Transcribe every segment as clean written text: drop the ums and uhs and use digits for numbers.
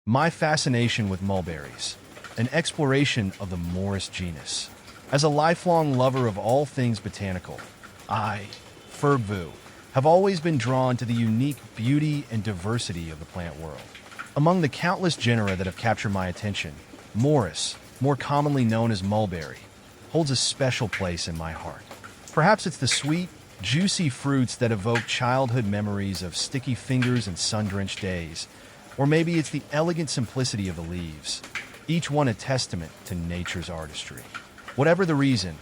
My fascination with mulberries, an exploration of the Morus genus. As a lifelong lover of all things botanical, I, Fergvu, have always been drawn to the unique beauty and diversity of the plant world. Among the countless genera that have captured my attention, Morus, more commonly known as mulberry, holds a special place in my heart. Perhaps it's the sweet, juicy fruits that evoke childhood memories of sticky fingers and sun-drenched days, or maybe it's the elegant simplicity of the leaves, each one a testament to nature's artistry. Whatever the reason,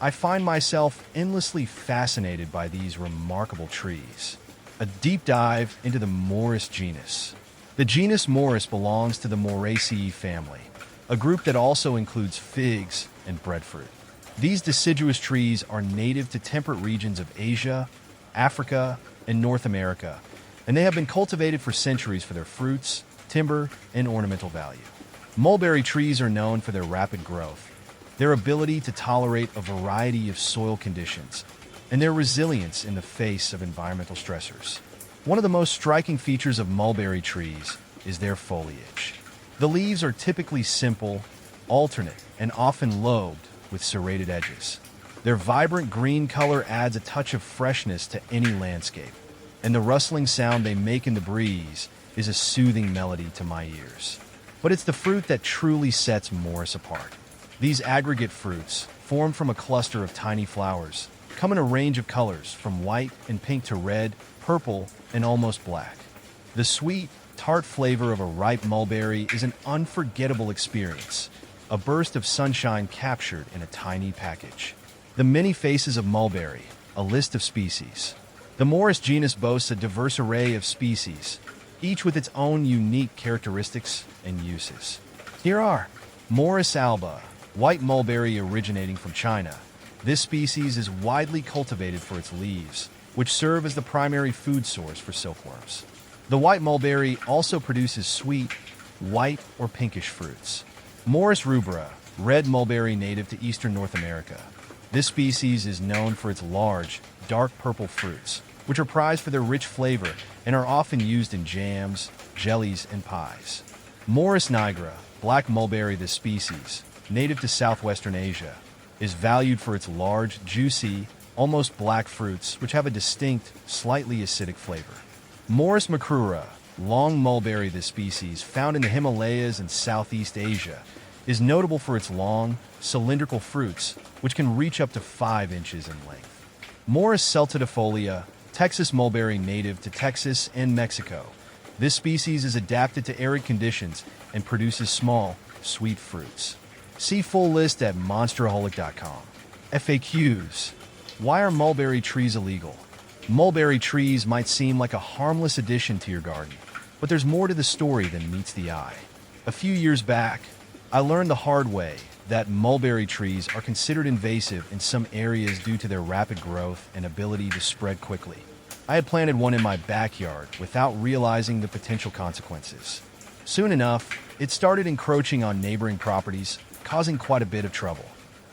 I find myself endlessly fascinated by these remarkable trees. A deep dive into the Morus genus. The genus Morus belongs to the Moraceae family, a group that also includes figs and breadfruit. These deciduous trees are native to temperate regions of Asia, Africa, and North America, and they have been cultivated for centuries for their fruits, timber, and ornamental value. Mulberry trees are known for their rapid growth, their ability to tolerate a variety of soil conditions, and their resilience in the face of environmental stressors. One of the most striking features of mulberry trees is their foliage. The leaves are typically simple, alternate, and often lobed with serrated edges. Their vibrant green color adds a touch of freshness to any landscape, and the rustling sound they make in the breeze is a soothing melody to my ears. But it's the fruit that truly sets Morus apart. These aggregate fruits, formed from a cluster of tiny flowers, come in a range of colors from white and pink to red, purple, and almost black. The sweet, tart flavor of a ripe mulberry is an unforgettable experience, a burst of sunshine captured in a tiny package. The many faces of mulberry, a list of species. The Morus genus boasts a diverse array of species, each with its own unique characteristics and uses. Here are Morus alba, white mulberry originating from China. This species is widely cultivated for its leaves, which serve as the primary food source for silkworms. The white mulberry also produces sweet, white or pinkish fruits. Morus rubra, red mulberry native to eastern North America. This species is known for its large, dark purple fruits, which are prized for their rich flavor and are often used in jams, jellies, and pies. Morus nigra, black mulberry. This species, native to southwestern Asia, is valued for its large, juicy, almost black fruits which have a distinct, slightly acidic flavor. Morus macrura, long mulberry. This species, found in the Himalayas and Southeast Asia, is notable for its long, cylindrical fruits, which can reach up to 5 inches in length. Morus celtidifolia, Texas mulberry native to Texas and Mexico. This species is adapted to arid conditions and produces small, sweet fruits. See full list at monsteraholic.com. FAQs. Why are mulberry trees illegal? Mulberry trees might seem like a harmless addition to your garden, but there's more to the story than meets the eye. A few years back, I learned the hard way that mulberry trees are considered invasive in some areas due to their rapid growth and ability to spread quickly. I had planted one in my backyard without realizing the potential consequences. Soon enough, it started encroaching on neighboring properties, causing quite a bit of trouble.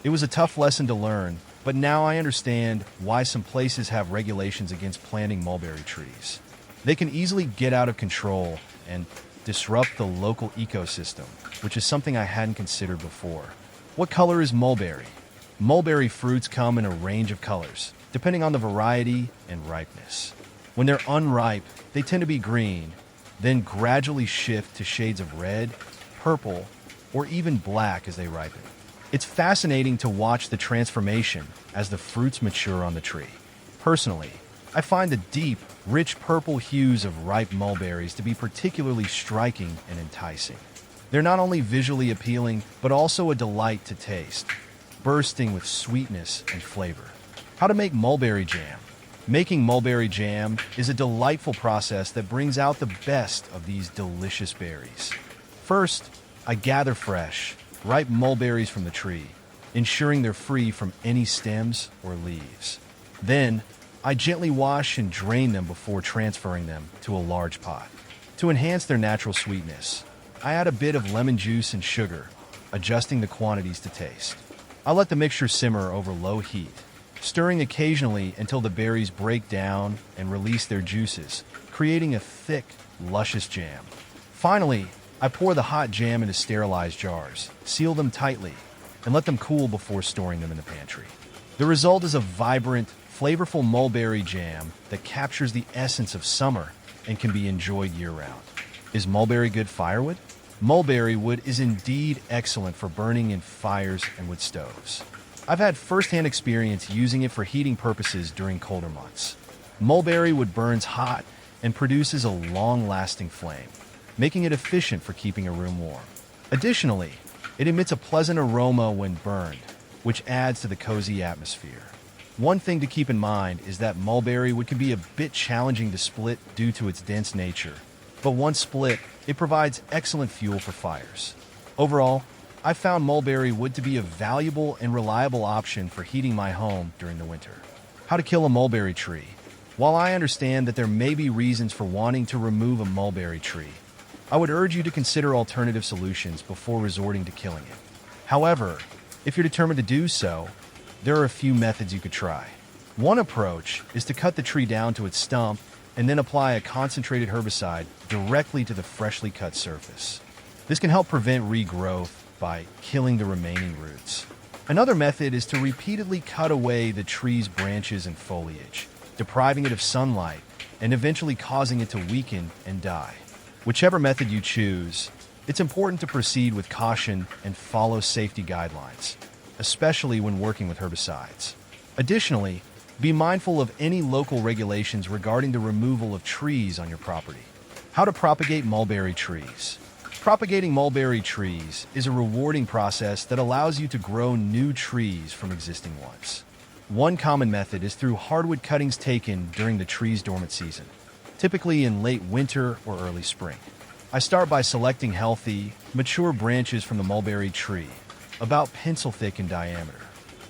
It was a tough lesson to learn, but now I understand why some places have regulations against planting mulberry trees. They can easily get out of control and disrupt the local ecosystem, which is something I hadn't considered before. What color is mulberry? Mulberry fruits come in a range of colors, depending on the variety and ripeness. When they're unripe, they tend to be green, then gradually shift to shades of red, purple, or even black as they ripen. It's fascinating to watch the transformation as the fruits mature on the tree. Personally, I find the deep, rich purple hues of ripe mulberries to be particularly striking and enticing. They're not only visually appealing, but also a delight to taste, bursting with sweetness and flavor. How to make mulberry jam. Making mulberry jam is a delightful process that brings out the best of these delicious berries. First, I gather fresh, ripe mulberries from the tree, ensuring they're free from any stems or leaves. Then, I gently wash and drain them before transferring them to a large pot. To enhance their natural sweetness, I add a bit of lemon juice and sugar, adjusting the quantities to taste. I let the mixture simmer over low heat, stirring occasionally until the berries break down and release their juices, creating a thick, luscious jam. Finally, I pour the hot jam into sterilized jars, seal them tightly, and let them cool before storing them in the pantry. The result is a vibrant, flavorful mulberry jam that captures the essence of summer and can be enjoyed year-round. Is mulberry good firewood? Mulberry wood is indeed excellent for burning in fires and wood stoves. I've had first-hand experience using it for heating purposes during colder months. Mulberry wood burns hot and produces a long-lasting flame, making it efficient for keeping a room warm. Additionally, it emits a pleasant aroma when burned, which adds to the cozy atmosphere. One thing to keep in mind is that mulberry wood can be a bit challenging to split due to its dense nature, but once split, it provides excellent fuel for fires. Overall, I found mulberry wood to be a valuable and reliable option for heating my home during the winter. How to kill a mulberry tree? While I understand that there may be reasons for wanting to remove a mulberry tree, I would urge you to consider alternative solutions before resorting to killing it. However, if you're determined to do so, there are a few methods you could try. One approach is to cut the tree down to its stump and then apply a concentrated herbicide directly to the freshly cut surface. This can help prevent regrowth by killing the remaining roots. Another method is to repeatedly cut away the tree's branches and foliage, depriving it of sunlight and eventually causing it to weaken and die. Whichever method you choose, it's important to proceed with caution and follow safety guidelines, especially when working with herbicides. Additionally, be mindful of any local regulations regarding the removal of trees on your property. How to propagate mulberry trees. Propagating mulberry trees is a rewarding process that allows you to grow new trees from existing ones. One common method is through hardwood cuttings taken during the tree's dormant season, typically in late winter or early spring. I start by selecting healthy, mature branches from the mulberry tree, about pencil thick in diameter.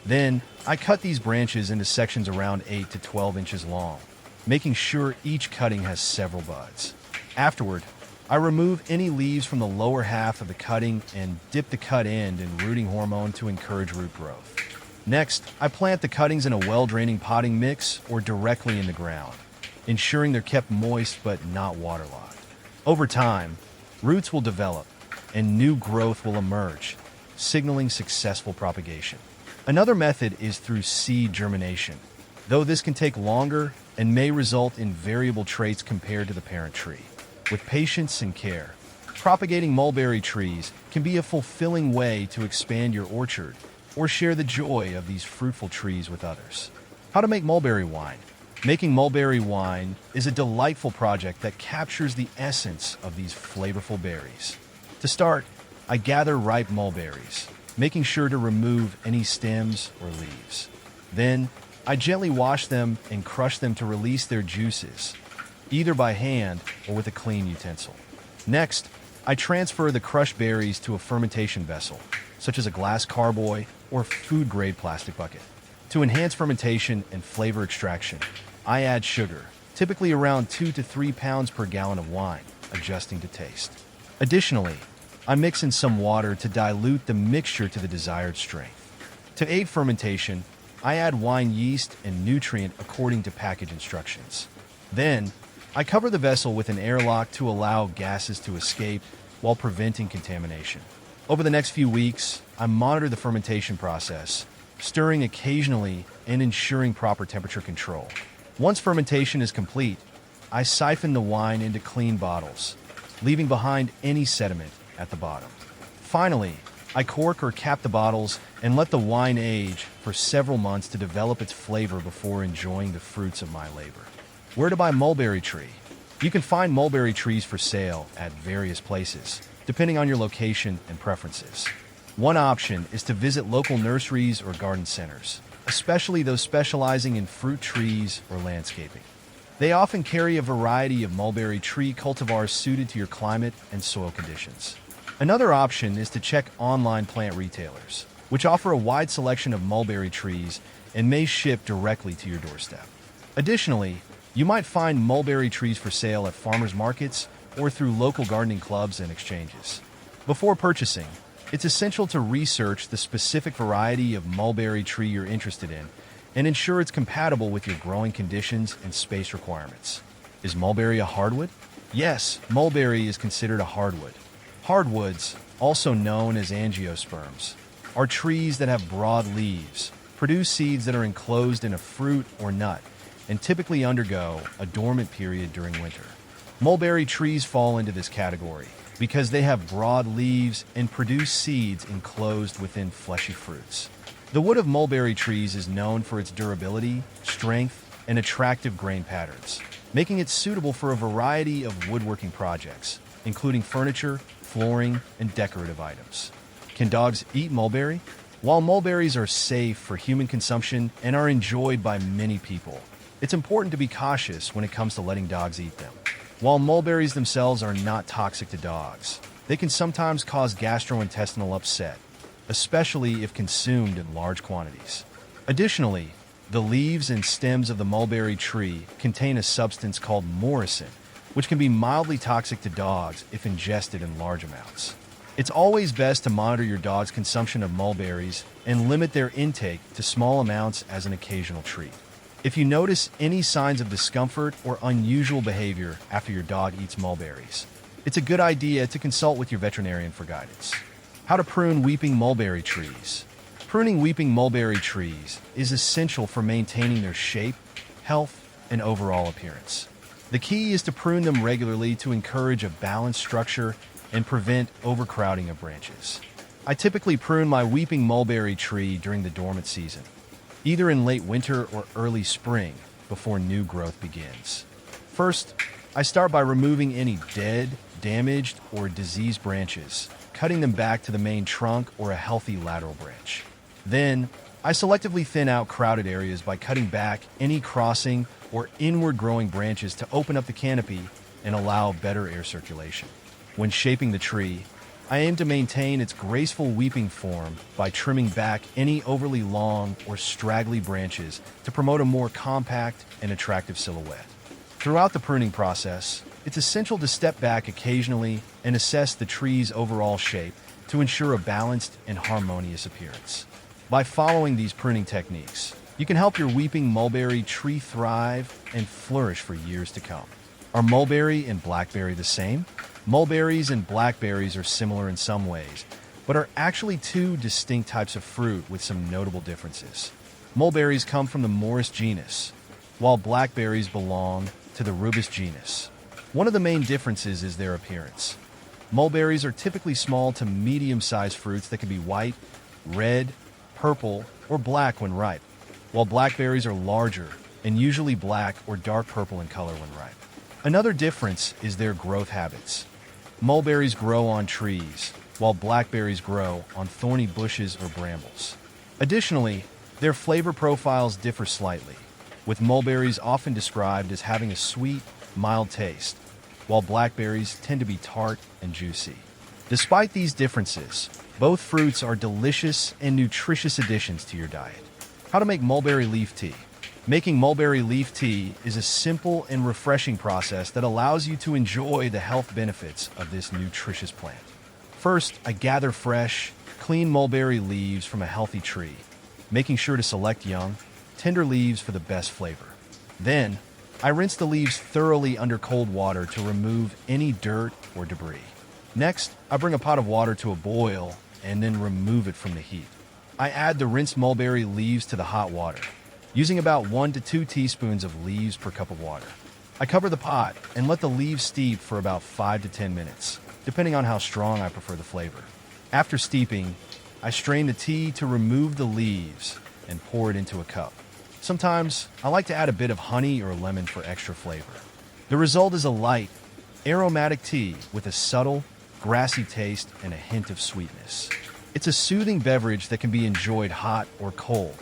Then, I cut these branches into sections around 8 to 12 inches long, making sure each cutting has several buds. Afterward, I remove any leaves from the lower half of the cutting and dip the cut end in rooting hormone to encourage root growth. Next, I plant the cuttings in a well-draining potting mix or directly in the ground, ensuring they're kept moist but not waterlogged. Over time, roots will develop and new growth will emerge, signaling successful propagation. Another method is through seed germination, though this can take longer and may result in variable traits compared to the parent tree. With patience and care, propagating mulberry trees can be a fulfilling way to expand your orchard or share the joy of these fruitful trees with others. How to make mulberry wine. Making mulberry wine is a delightful project that captures the essence of these flavorful berries. To start, I gather ripe mulberries, making sure to remove any stems or leaves. Then, I gently wash them and crush them to release their juices, either by hand or with a clean utensil. Next, I transfer the crushed berries to a fermentation vessel, such as a glass carboy or food-grade plastic bucket. To enhance fermentation and flavor extraction, I add sugar, typically around 2 to 3 pounds per gallon of wine, adjusting to taste. Additionally, I mix in some water to dilute the mixture to the desired strength. To aid fermentation, I add wine yeast and nutrient according to package instructions. Then, I cover the vessel with an airlock to allow gases to escape while preventing contamination. Over the next few weeks, I monitor the fermentation process, stirring occasionally and ensuring proper temperature control. Once fermentation is complete, I siphon the wine into clean bottles, leaving behind any sediment at the bottom. Finally, I cork or cap the bottles and let the wine age for several months to develop its flavor before enjoying the fruits of my labor. Where to buy mulberry tree? You can find mulberry trees for sale at various places, depending on your location and preferences. One option is to visit local nurseries or garden centers, especially those specializing in fruit trees or landscaping. They often carry a variety of mulberry tree cultivars suited to your climate and soil conditions. Another option is to check online plant retailers, which offer a wide selection of mulberry trees and may ship directly to your doorstep. Additionally, you might find mulberry trees for sale at farmers markets or through local gardening clubs and exchanges. Before purchasing, it's essential to research the specific variety of mulberry tree you're interested in and ensure it's compatible with your growing conditions and space requirements. Is mulberry a hardwood? Yes, mulberry is considered a hardwood, Hardwoods, also known as angiosperms, are trees that have broad leaves, produce seeds that are enclosed in a fruit or nut, and typically undergo a dormant period during winter. Mulberry trees fall into this category because they have broad leaves and produce seeds enclosed within fleshy fruits. The wood of mulberry trees is known for its durability, strength, and attractive grain patterns, making it suitable for a variety of woodworking projects, including furniture, flooring, and decorative items. Can dogs eat mulberry? While mulberries are safe for human consumption and are enjoyed by many people, it's important to be cautious when it comes to letting dogs eat them. While mulberries themselves are not toxic to dogs, they can sometimes cause gastrointestinal upset, especially if consumed in large quantities. Additionally, the leaves and stems of the mulberry tree contain a substance called Morus, which can be mildly toxic to dogs if ingested in large amounts. It's always best to monitor your dog's consumption of mulberries and limit their intake to small amounts as an occasional treat. If you notice any signs of discomfort or unusual behavior after your dog eats mulberries, it's a good idea to consult with your veterinarian for guidance. How to prune weeping mulberry trees. Pruning weeping mulberry trees is essential for maintaining their shape, health, and overall appearance. The key is to prune them regularly to encourage a balanced structure and prevent overcrowding of branches. I typically prune my weeping mulberry tree during the dormant season, either in late winter or early spring before new growth begins. First, I start by removing any dead, damaged, or diseased branches, cutting them back to the main trunk or a healthy lateral branch. Then, I selectively thin out crowded areas by cutting back any crossing or inward growing branches to open up the canopy and allow better air circulation. When shaping the tree, I aim to maintain its graceful weeping form by trimming back any overly long or straggly branches to promote a more compact and attractive silhouette. Throughout the pruning process, it's essential to step back occasionally and assess the tree's overall shape to ensure a balanced and harmonious appearance. By following these pruning techniques, you can help your weeping mulberry tree thrive and flourish for years to come. Are mulberry and blackberry the same? Mulberries and blackberries are similar in some ways, but are actually two distinct types of fruit with some notable differences. Mulberries come from the Morus genus, while blackberries belong to the Rubus genus. One of the main differences is their appearance. Mulberries are typically small to medium-sized fruits that can be white, red, purple, or black when ripe, while blackberries are larger and usually black or dark purple in color when ripe. Another difference is their growth habits. Mulberries grow on trees, while blackberries grow on thorny bushes or brambles. Additionally, their flavor profiles differ slightly, with mulberries often described as having a sweet, mild taste, while blackberries tend to be tart and juicy. Despite these differences, both fruits are delicious and nutritious additions to your diet. How to make mulberry leaf tea. Making mulberry leaf tea is a simple and refreshing process that allows you to enjoy the health benefits of this nutritious plant. First, I gather fresh, clean mulberry leaves from a healthy tree, making sure to select young, tender leaves for the best flavor. Then, I rinse the leaves thoroughly under cold water to remove any dirt or debris. Next, I bring a pot of water to a boil and then remove it from the heat. I add the rinsed mulberry leaves to the hot water, using about 1 to 2 teaspoons of leaves per cup of water. I cover the pot and let the leaves steep for about 5 to 10 minutes, depending on how strong I prefer the flavor. After steeping, I strain the tea to remove the leaves and pour it into a cup. Sometimes, I like to add a bit of honey or lemon for extra flavor. The result is a light, aromatic tea with a subtle, grassy taste and a hint of sweetness. It's a soothing beverage that can be enjoyed hot or cold,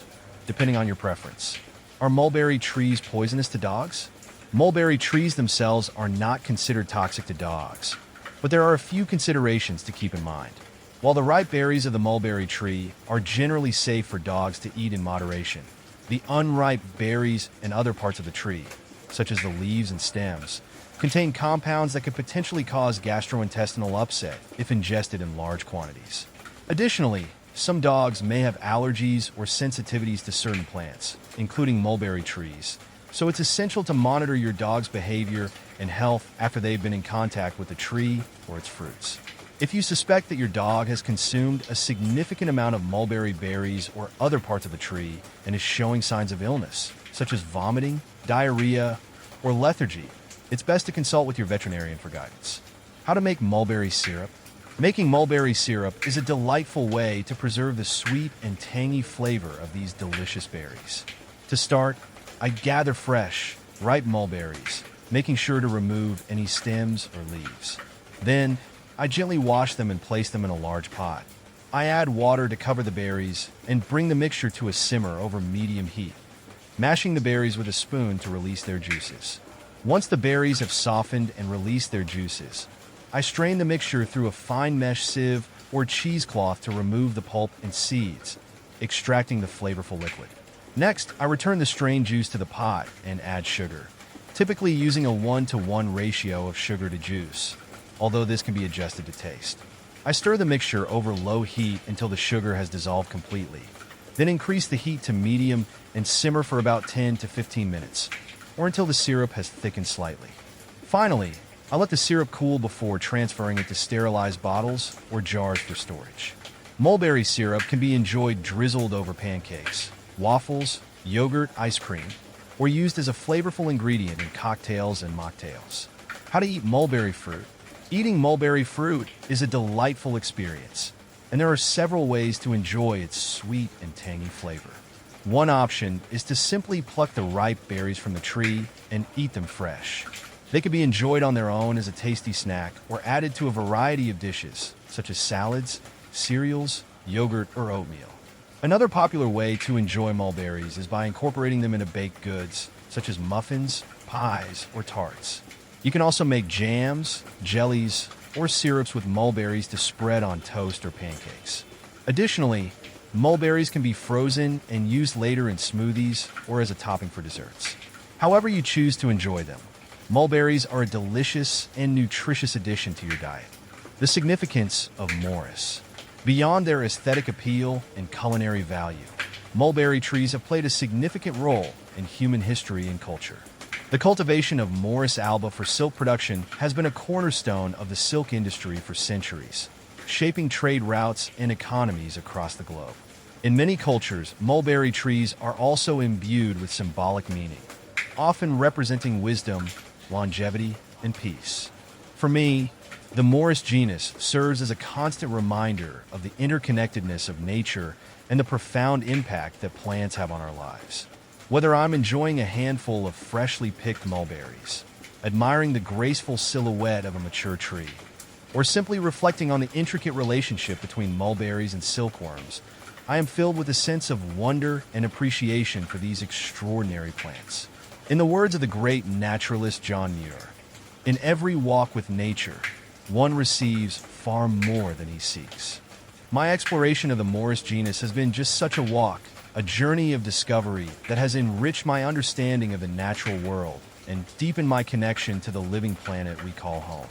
depending on your preference. Are mulberry trees poisonous to dogs? Mulberry trees themselves are not considered toxic to dogs, but there are a few considerations to keep in mind. While the ripe berries of the mulberry tree are generally safe for dogs to eat in moderation, the unripe berries and other parts of the tree, such as the leaves and stems, contain compounds that could potentially cause gastrointestinal upset if ingested in large quantities. Additionally, some dogs may have allergies or sensitivities to certain plants, including mulberry trees, so it's essential to monitor your dog's behavior and health after they've been in contact with the tree or its fruits. If you suspect that your dog has consumed a significant amount of mulberry berries or other parts of a tree and is showing signs of illness, such as vomiting, diarrhea, or lethargy, it's best to consult with your veterinarian for guidance. How to make mulberry syrup? Making mulberry syrup is a delightful way to preserve the sweet and tangy flavor of these delicious berries. To start, I gather fresh, ripe mulberries, making sure to remove any stems or leaves. Then, I gently wash them and place them in a large pot. I add water to cover the berries and bring the mixture to a simmer over medium heat, mashing the berries with a spoon to release their juices. Once the berries have softened and released their juices, I strain the mixture through a fine mesh sieve or cheesecloth to remove the pulp and seeds, extracting the flavorful liquid. Next, I return the strained juice to the pot and add sugar, typically using a 1-to-1 ratio of sugar to juice, although this can be adjusted to taste. I stir the mixture over low heat until the sugar has dissolved completely, then increase the heat to medium and simmer for about 10 to 15 minutes, or until the syrup has thickened slightly. Finally, I let the syrup cool before transferring it to sterilized bottles or jars for storage. Mulberry syrup can be enjoyed drizzled over pancakes, waffles, yogurt, ice cream, or used as a flavorful ingredient in cocktails and mocktails. How to eat mulberry fruit? Eating mulberry fruit is a delightful experience, and there are several ways to enjoy its sweet and tangy flavor. One option is to simply pluck the ripe berries from the tree and eat them fresh. They can be enjoyed on their own as a tasty snack or added to a variety of dishes, such as salads, cereals, yogurt, or oatmeal. Another popular way to enjoy mulberries is by incorporating them into baked goods, such as muffins, pies, or tarts. You can also make jams, jellies, or syrups with mulberries to spread on toast or pancakes. Additionally, mulberries can be frozen and used later in smoothies or as a topping for desserts. However you choose to enjoy them, mulberries are a delicious and nutritious addition to your diet. The significance of Morus. Beyond their aesthetic appeal and culinary value, mulberry trees have played a significant role in human history and culture. The cultivation of Morus alba for silk production has been a cornerstone of the silk industry for centuries, shaping trade routes and economies across the globe. In many cultures, mulberry trees are also imbued with symbolic meaning, often representing wisdom, longevity, and peace. For me, the Morus genus serves as a constant reminder of the interconnectedness of nature and the profound impact that plants have on our lives. Whether I'm enjoying a handful of freshly picked mulberries, admiring the graceful silhouette of a mature tree, or simply reflecting on the intricate relationship between mulberries and silkworms, I am filled with a sense of wonder and appreciation for these extraordinary plants. In the words of the great naturalist John Muir, in every walk with nature, one receives far more than he seeks. My exploration of the Morus genus has been just such a walk, a journey of discovery that has enriched my understanding of the natural world and deepened my connection to the living planet we call home.